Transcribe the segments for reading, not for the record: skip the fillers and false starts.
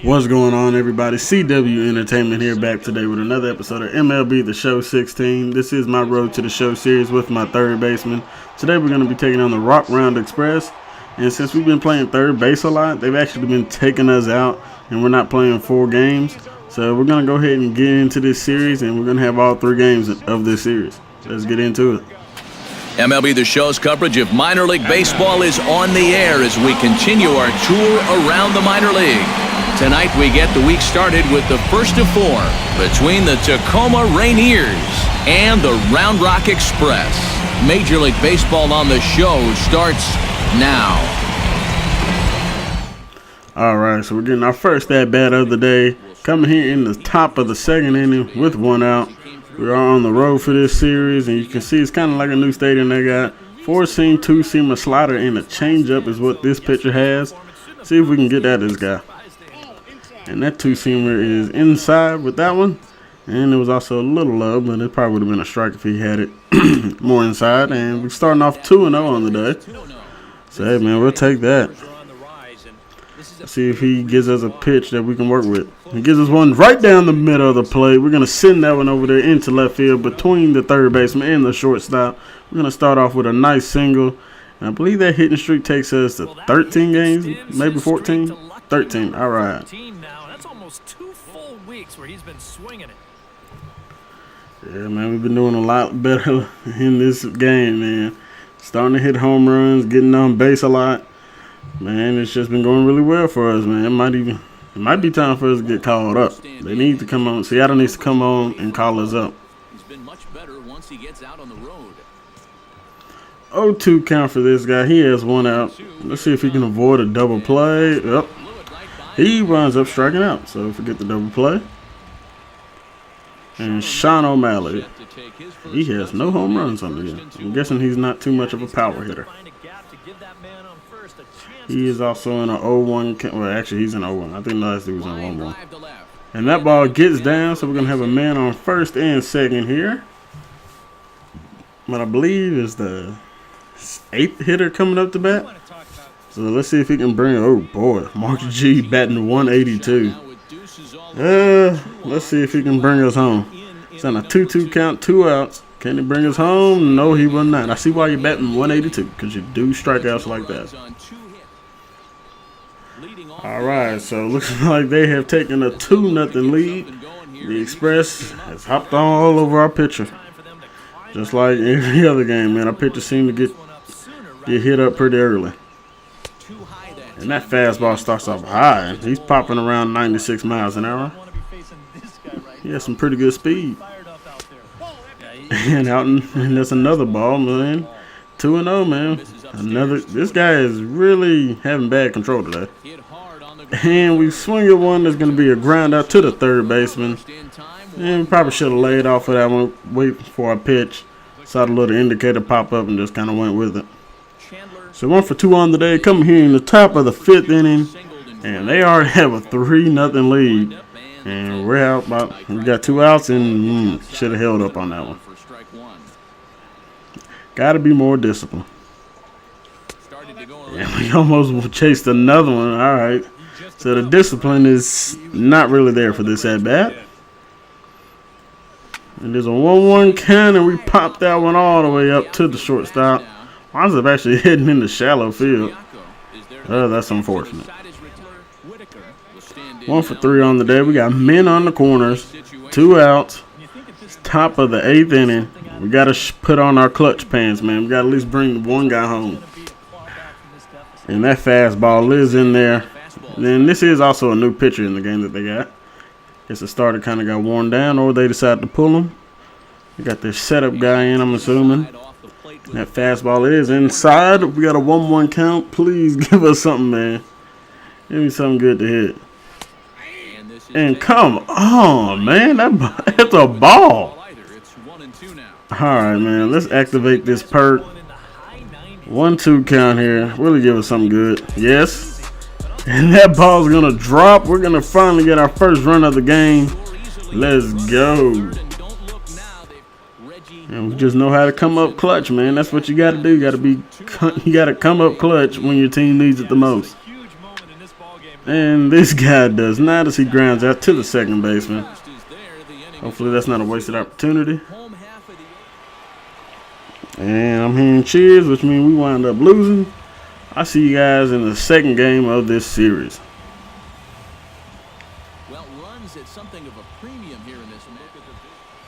What's going on, everybody? CW Entertainment here, back today with another episode of MLB The Show 16. This is my Road to the Show series with my third baseman. Today we're going to be taking on the Rock Round Express. And since we've been playing third base a lot, they've actually been taking us out, and we're not playing 4 games. So we're going to go ahead and get into this series, and we're going to have all 3 games of this series. Let's get into it. MLB The Show's coverage of minor league baseball is on the air as we continue our tour around the minor league. Tonight we get the week started with the first of 4 between the Tacoma Rainiers and the Round Rock Express. Major League Baseball on the Show starts now. Alright, so we're getting our first at-bat of the day. Coming here in the top of the 2nd inning with 1 out. We are on the road for this series, and you can see it's kind of like a new stadium they got. 4-seam, 2-seamer slider, and a changeup is what this pitcher has. See if we can get at this guy. And that 2-seamer is inside with that one. And it was also a little low, but it probably would have been a strike if he had it more inside. And we're starting off 2-0 on the day. So, hey, man, we'll take that. Let's see if he gives us a pitch that we can work with. He gives us one right down the middle of the plate. We're going to send that one over there into left field between the third baseman and the shortstop. We're going to start off with a nice single. And I believe that hitting streak takes us to 13 games, maybe 14. 13. All right. That's almost 2 full weeks where he's been swinging it. Yeah, man, we've been doing a lot better in this game, man. Starting to hit home runs, getting on base a lot. Man, it's just been going really well for us, man. It might be time for us to get called up. They need to come on. Seattle needs to come on and call us up. He's been much better once he gets out on the road. 0-2 count for this guy. He has 1 out. Let's see if he can avoid a double play. Yep. He winds up striking out, so forget the double play. And Sean O'Malley, he has no home runs on the year. I'm guessing he's not too much of a power hitter. He is also in an 0-1 count. Well, actually, he's in 0-1. I think the last dude was in 1-1. And that ball gets down, so we're going to have a man on first and second here. What I believe is the 8th hitter coming up to bat. So let's see if he can bring. Oh boy, Mark G batting 182. Let's see if he can bring us home. It's on a 2-2 count, 2 outs. Can he bring us home? No, he will not. I see why you're batting 182, because you do strikeouts like that. All right, so looks like they have taken a 2-0 lead. The Express has hopped all over our pitcher, just like every other game. Man, our pitchers seem to get hit up pretty early. And that fastball starts off high. He's popping around 96 miles an hour. He has some pretty good speed. And and that's another ball, man. 2-0, man. This guy is really having bad control today. And we swing at one that's going to be a ground out to the third baseman. And we probably should have laid off of that one, wait for a pitch. Saw the little indicator pop up and just kind of went with it. So 1 for 2 on the day, coming here in the top of the 5th inning, and they already have a 3-0 lead. And we're out we got 2 outs and should have held up on that one. Got to be more disciplined. And we almost chased another one. All right. So the discipline is not really there for this at bat. And there's a 1-1 count, and we popped that one all the way up to the shortstop. Winds up actually hitting in the shallow field. That's unfortunate. 1 for 3 on the day. We got men on the corners, 2 outs. It's top of the 8th inning. We got to put on our clutch pants, man. We got to at least bring one guy home. And that fastball is in there. And then this is also a new pitcher in the game that they got. Guess the starter kind of got worn down, or they decided to pull him. We got their setup guy in, I'm assuming. That fastball is inside. We got a 1-1 count. Please give us something, man. Give me something good to hit. And come on, man. That's a ball. All right, man. Let's activate this perk. 1-2 count here. Really give us something good. Yes. And that ball's going to drop. We're going to finally get our first run of the game. Let's go. And we just know how to come up clutch, man. That's what you got to do. You got to come up clutch when your team needs it the most. And this guy does not as he grounds out to the second baseman. Hopefully that's not a wasted opportunity. And I'm hearing cheers, which means we wind up losing. I'll see you guys in the second game of this series. Well, runs at something of a premium here in this match.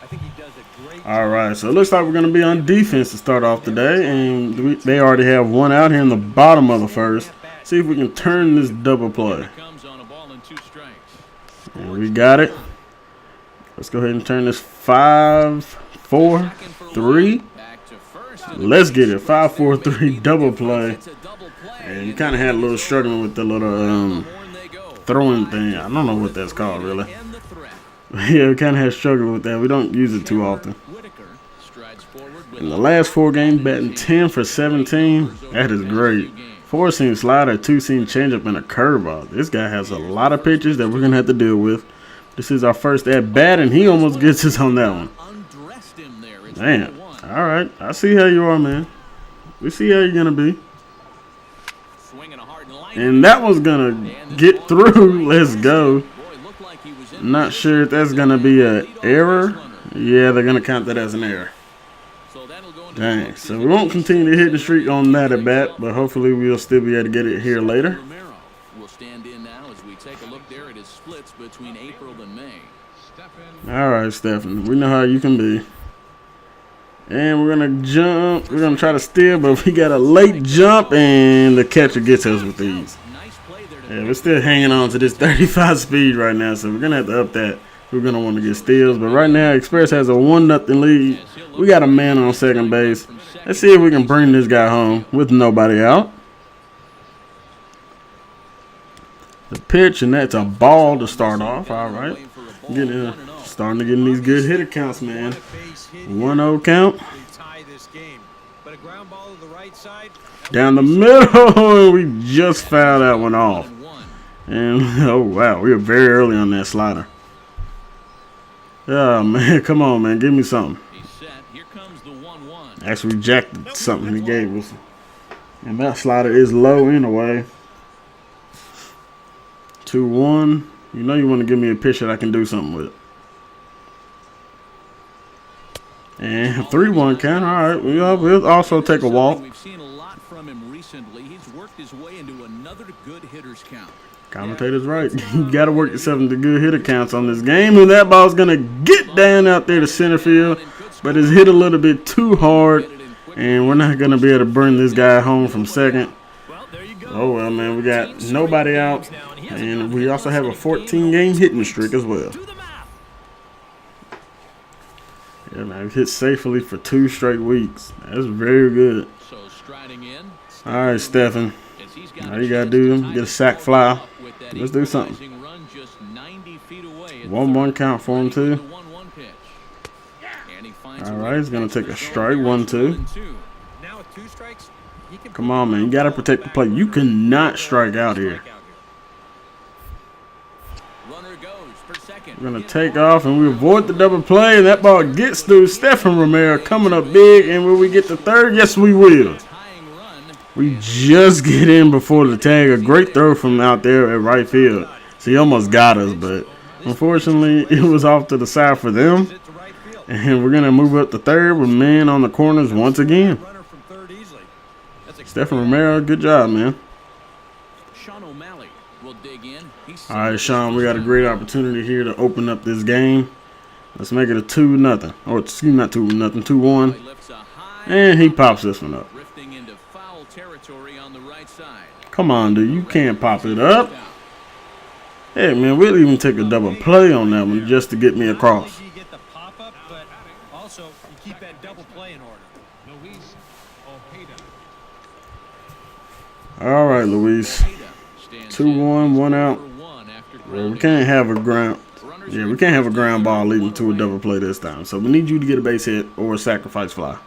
I think he does a great All right, so it looks like we're going to be on defense to start off today. And they already have one out here in the bottom of the first. See if we can turn this double play. And we got it. Let's go ahead and turn this 5-4-3. Let's get it. 5-4-3 double play. And you kind of had a little struggling with the little throwing thing. I don't know what that's called, really. Yeah, we kind of had struggled with that. We don't use it too often. In the last 4 games, batting 10 for 17. That is great. 4-seam slider, 2-seam changeup, and a curveball. This guy has a lot of pitches that we're going to have to deal with. This is our first at-bat, and he almost gets us on that one. Damn. All right. I see how you are, man. We see how you're going to be. And that was going to get through. Let's go. Not sure if that's going to be an error. Yeah, they're going to count that as an error. Dang. So we won't continue to hit the streak on that at bat, but hopefully we'll still be able to get it here later. All right, Stephen. We know how you can be. And we're going to jump. We're going to try to steal, but we got a late jump, and the catcher gets us with these. Yeah, we're still hanging on to this 35 speed right now, so we're going to have to up that. We're going to want to get steals. But right now, Express has a 1-0 lead. We got a man on second base. Let's see if we can bring this guy home with nobody out. The pitch, and that's a ball to start off. All right. Starting to get in these good hitter counts, man. 1-0 count. Down the middle. We just fouled that one off. And, oh, wow. We were very early on that slider. Oh, man. Come on, man. Give me something. Actually rejected something he gave us. And that slider is low anyway. 2-1. You know you want to give me a pitch that I can do something with. And 3-1 count. All right. We'll also take a walk. We've seen a lot from him recently. He's worked his way into another good hitter's count. Commentator's right. You got to work yourself into good hitter counts on this game. And that ball's going to get down out there to center field. But it's hit a little bit too hard. And we're not going to be able to bring this guy home from second. Oh, well, man. We got nobody out. And we also have a 14-game hitting streak as well. Yeah, man. We hit safely for 2 straight weeks. That's very good. All right, Stephen. All you got to do is get a sac fly. Let's do something. 1-1 count for him, too. All right, he's going to take a strike. 1-2. Come on, man. You got to protect the plate. You cannot strike out here. We're going to take off, and we avoid the double play, and that ball gets through. Stephen Romero coming up big, and will we get to third? Yes, we will. We just get in before the tag. A great throw from out there at right field. So he almost got us, but unfortunately, it was off to the side for them. And we're going to move up to third with men on the corners once again. Stephen Romero, good job, man. All right, Sean, we got a great opportunity here to open up this game. Let's make it a 2-0. Or, excuse me, not 2-0, 2-1. And he pops this one up. Come on, dude. You can't pop it up. Hey, man, we'll even take a double play on that one just to get me across. All right, Luis. 2-1, 1 out. Well, we can't have a ground. Yeah, we can't have a ground ball leading to a double play this time. So we need you to get a base hit or a sacrifice fly.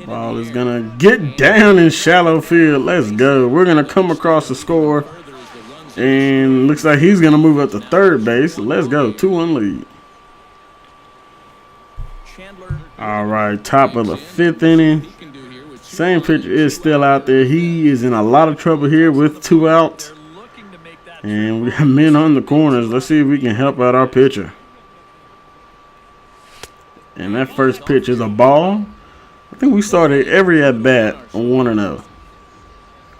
Ball is going to get down in shallow field. Let's go. We're going to come across the score. And looks like he's going to move up to third base. Let's go. 2-1 lead. All right. Top of the 5th inning. Same pitcher is still out there. He is in a lot of trouble here with 2 outs. And we have men on the corners. Let's see if we can help out our pitcher. And that first pitch is a ball. I think we started every at-bat on 1-0.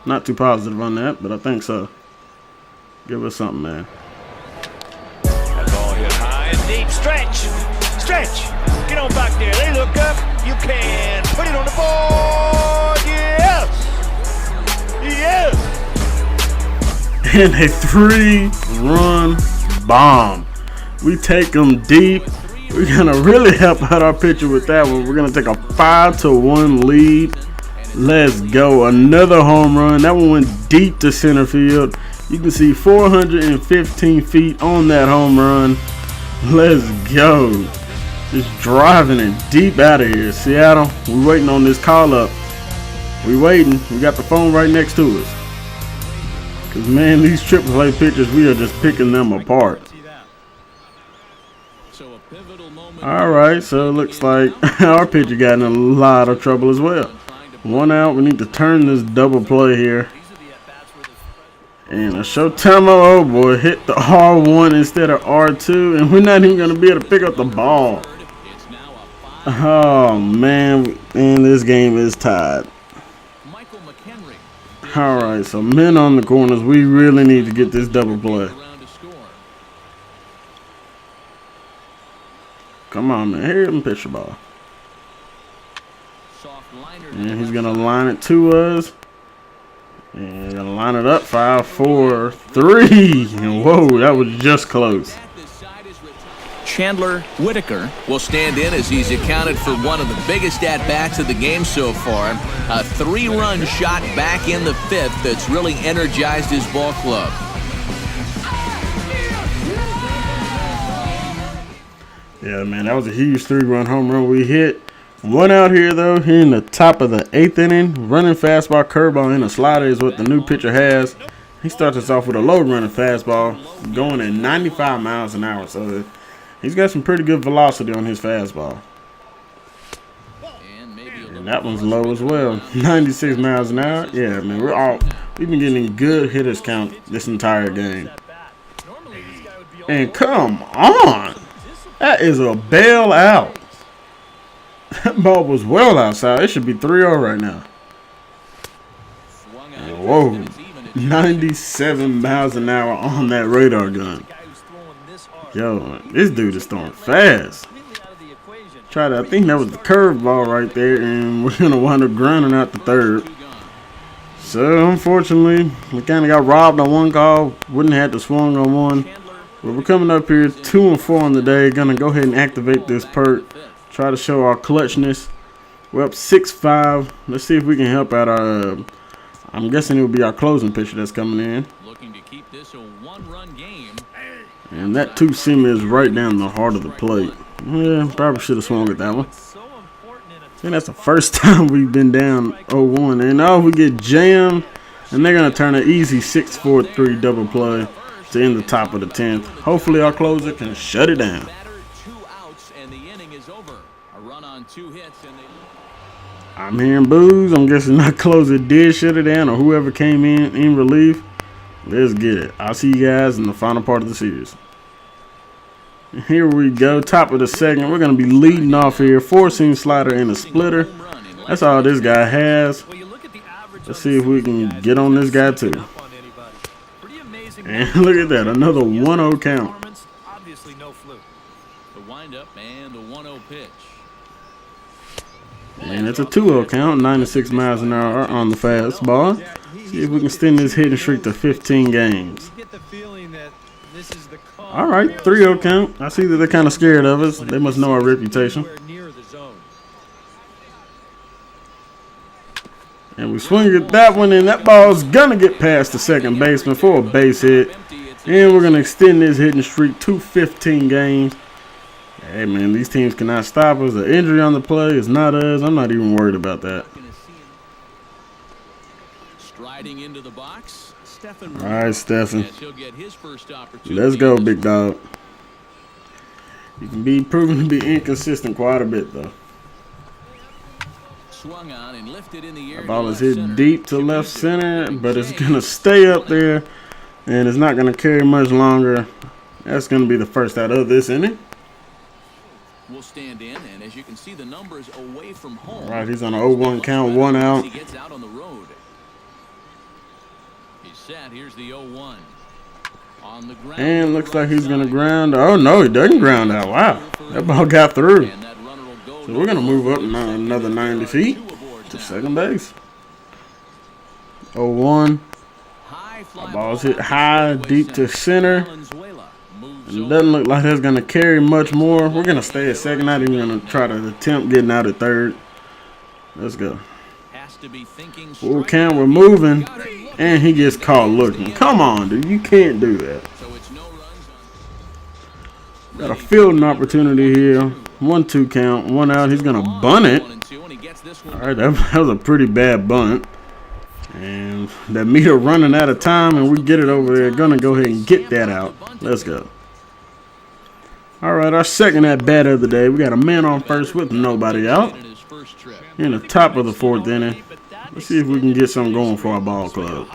Not too positive on that, but I think so. Give us something, man. That ball hit high and deep. Stretch! Stretch! Get on back there. They look up. You can put it on the board. Yes! Yes! And a 3-run bomb. We take them deep. We're going to really help out our pitcher with that one. We're going to take a 5-1 lead. Let's go. Another home run. That one went deep to center field. You can see 415 feet on that home run. Let's go. Just driving it deep out of here. Seattle, we're waiting on this call up. We waiting. We got the phone right next to us. Because, man, these AAA pitchers, we are just picking them apart. All right, so it looks like our pitcher got in a lot of trouble as well. 1 out. We need to turn this double play here. And a Showtime, oh boy, hit the R1 instead of R2. And we're not even going to be able to pick up the ball. Oh, man. And this game is tied. All right, so men on the corners. We really need to get this double play. Come on, man. Here, him pitch the ball. And he's going to line it to us. And going to line it up. 5, 4, 3. And whoa, that was just close. Chandler Whitaker will stand in as he's accounted for one of the biggest at-bats of the game so far. A 3-run shot back in the 5th that's really energized his ball club. Yeah, man, that was a huge 3-run home run we hit. 1 out here, though, here in the top of the 8th inning. Running fastball, curveball, and a slider is what the new pitcher has. He starts us off with a low running fastball going at 95 miles an hour. So he's got some pretty good velocity on his fastball. And that one's low as well. 96 miles an hour. Yeah, man, we've been getting good hitters count this entire game. And come on. That is a bailout. That ball was well outside. It should be 3-0 right now. And whoa. 97 miles an hour on that radar gun. Yo, this dude is throwing fast. I think that was the curveball right there, and we're going to wind up grounding out the third. So, unfortunately, we kind of got robbed on one call. Wouldn't have had to swung on one. But we're coming up here 2-4 on the day. Going to go ahead and activate this perk. Try to show our clutchness. We're up 6-5. Let's see if we can help out our... I'm guessing it will be our closing pitcher that's coming in. Looking to keep this a 1-run game. And that 2-seam is right down the heart of the plate. Yeah, probably should have swung at that one. I think that's the first time we've been down 0-1. And now we get jammed. And they're going to turn an easy 6-4-3 double play to end the top of the 10th. Hopefully our closer can shut it down. 2 outs and the inning is over. A run on 2 hits and I'm hearing boos. I'm guessing that closer did shut it down, or whoever came in relief. Let's get it. I'll see you guys in the final part of the series. Here we go. Top of the second. We're going to be leading off here. 4-seam slider and a splitter. That's all this guy has. Let's see if we can get on this guy too. And look at that. Another 1-0 count. the windup and the 1-0 pitch. And it's a 2-0 count, 96 miles an hour on the fastball. See if we can extend this hitting streak to 15 games. All right, 3-0 count. I see that they're kind of scared of us. They must know our reputation. And we swing at that one, and that ball's going to get past the second baseman for a base hit. And we're going to extend this hitting streak to 15 games. Hey, man, these teams cannot stop us. The injury on the play is not us. I'm not even worried about that. Striding into the box, Stephen. All right, Stephen. Let's go, big dog. You can be proven to be inconsistent quite a bit, though. swung on and lifted in the air. The ball is hit deep to left center, but it's going to stay up there, and it's not going to carry much longer. That's going to be the first out of this inning. Will stand in, and as you can see, the numbers away from home. All right, he's on an 0-1 count, 1 out. He gets out on the road. He's set. Here's the 0-1. On the ground. And looks like he's going to ground. Oh, no, he doesn't ground out. Wow, that ball got through. So we're going to move up another 90 feet to second base. 0-1. The ball's hit high, deep to center. And it doesn't look like that's going to carry much more. We're going to stay at second. Not even going to try to attempt getting out at third. Let's go. Full count, we're moving. And he gets caught looking. Come on, dude. You can't do that. Got a fielding opportunity here. 1-2 count. 1 out. He's going to bunt it. All right, that was a pretty bad bunt. And that meter running out of time, and we get it over there. Going to go ahead and get that out. Let's go. All right, our second at bat of the day. We got a man on first with nobody out. In the top of the 4th inning. Let's see if we can get something going for our ball club.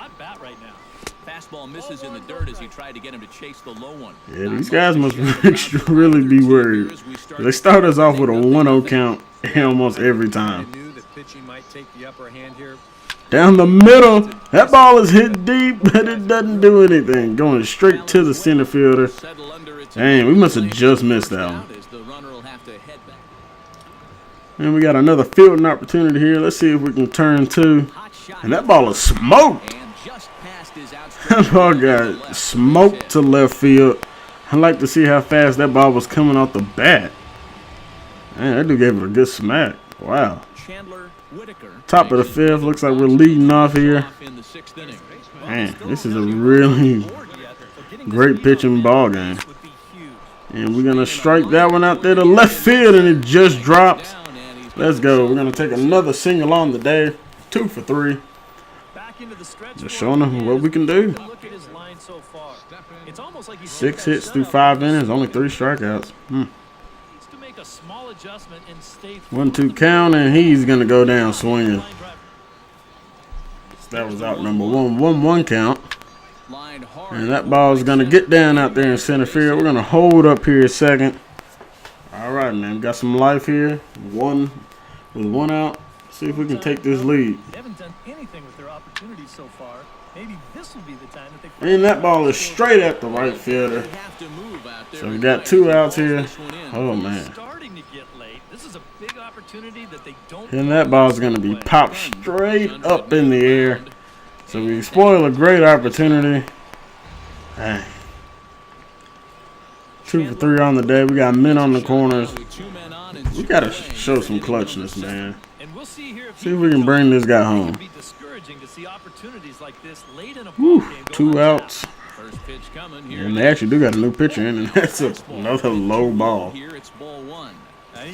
Fastball misses in the dirt as he tried to get him to chase the low one. Yeah, these guys must really be worried. They start us off with a 1-0 count almost every time. Down the middle. That ball is hit deep, but it doesn't do anything. Going straight to the center fielder. Dang, we must have just missed that one. And we got another fielding opportunity here. Let's see if we can turn 2. And that ball is smoked. That ball got smoked to left field. I'd like to see how fast that ball was coming off the bat. Man, that dude gave it a good smack. Wow. Top of the 5th. Looks like we're leading off here. Man, this is a really great pitching ball game. And we're going to strike that one out there to left field, and it just dropped. Let's go. We're going to take another single on the day. 2 for 3. Just showing them what we can do. 6 hits through 5 innings, only 3 strikeouts. 1-2 count, and he's going to go down swinging. That was out number 1. 1-1 count. And that ball is going to get down out there in center field. We're going to hold up here a second. All right, man. We got some life here. 1 with 1 out. See if we can take this lead. They haven't done anything with their opportunities so far. Maybe this will be the time that they. And that ball is straight at the right fielder. So we got 2 outs here. Oh man. And that ball is going to be popped straight up in the air. So we spoil a great opportunity. Dang. 2 for 3 on the day. We got men on the corners. We got to show some clutchness, man. See if we can bring this guy home. Whew, 2 outs. And they actually do got a new pitcher in, and that's another low ball. I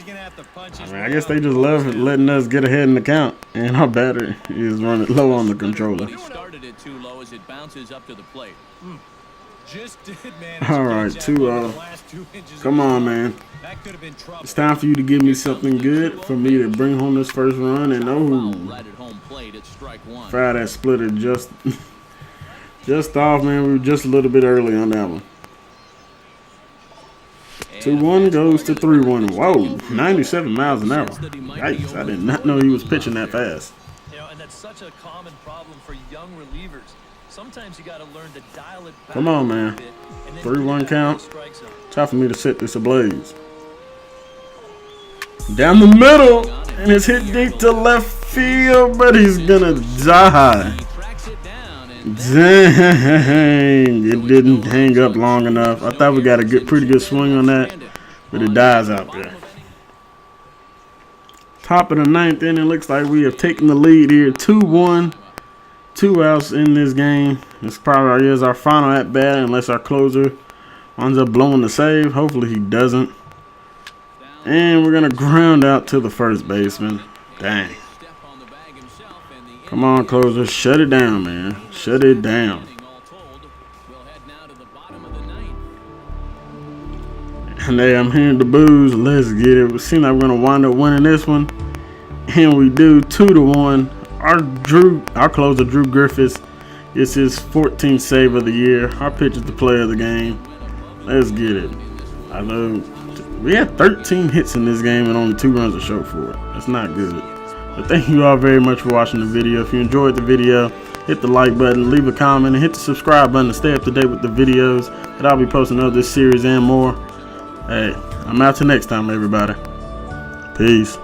mean, I guess they just love letting us get ahead in the count, and our batter is running low on the controller. All right, 2-0. Come on, man. It's time for you to give me something good for me to bring home this first run. And fire that splitter just off, man. We were just a little bit early on that one. 2-1 goes to 3-1. Whoa, 97 miles an hour. Yikes, I did not know he was pitching that fast. You know, and that's such a common problem for young relievers. Sometimes you got to learn to dial it back. Come on, man. 3-1 count. Time for me to set this ablaze. Down the middle, and it's hit deep to left field, but he's gonna die. Dang, it didn't hang up long enough. I thought we got a pretty good swing on that, but it dies out there. Top of the 9th inning, looks like we have taken the lead here. 2-1, 2 outs in this game. This probably is our final at bat, unless our closer winds up blowing the save. Hopefully he doesn't. And we're gonna ground out to the first baseman. Dang. Come on, closer. Shut it down, man. Shut it down. And hey, I'm hearing the boos. Let's get it. It seems like we're going to wind up winning this one. And we do 2-1. Our closer, Drew Griffiths, is his 14th save of the year. Our pitcher's the player of the game. Let's get it. I know we had 13 hits in this game and only 2 runs to show for it. That's not good. But thank you all very much for watching the video. If you enjoyed the video, hit the like button, leave a comment, and hit the subscribe button to stay up to date with the videos that I'll be posting of this series and more. Hey, I'm out till next time, everybody. Peace.